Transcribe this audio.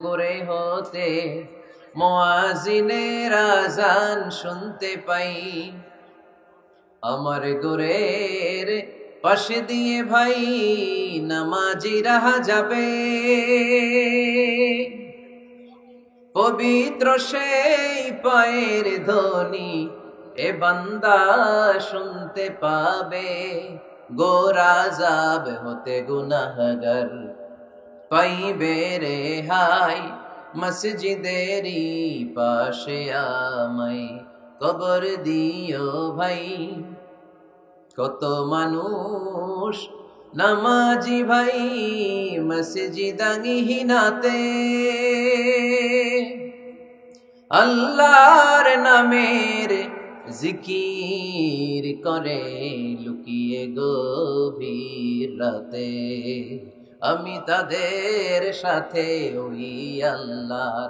করে হতে মুয়াজ্জিনের আযান শুনতে পাই। আমার ঘরের পাশে দিয়ে ভাই নামাজিরা যাবে, পবিত্র সেই পায়ের ধ্বনি এ বান্দা শুনতে পাবে। গোরা যাব হতে গুনাহগার পাইবে রেহাই, মসজিদেরই পাশে আমায় কবর দিও ভাই। কত মানুষ নামাজি ভাই মসজিদাঙ্গিহীনাতে, আল্লাহর নামের জিকির করে লুকিয়ে গভীর রাতে। আমি তাদের সাথে ওই আল্লাহ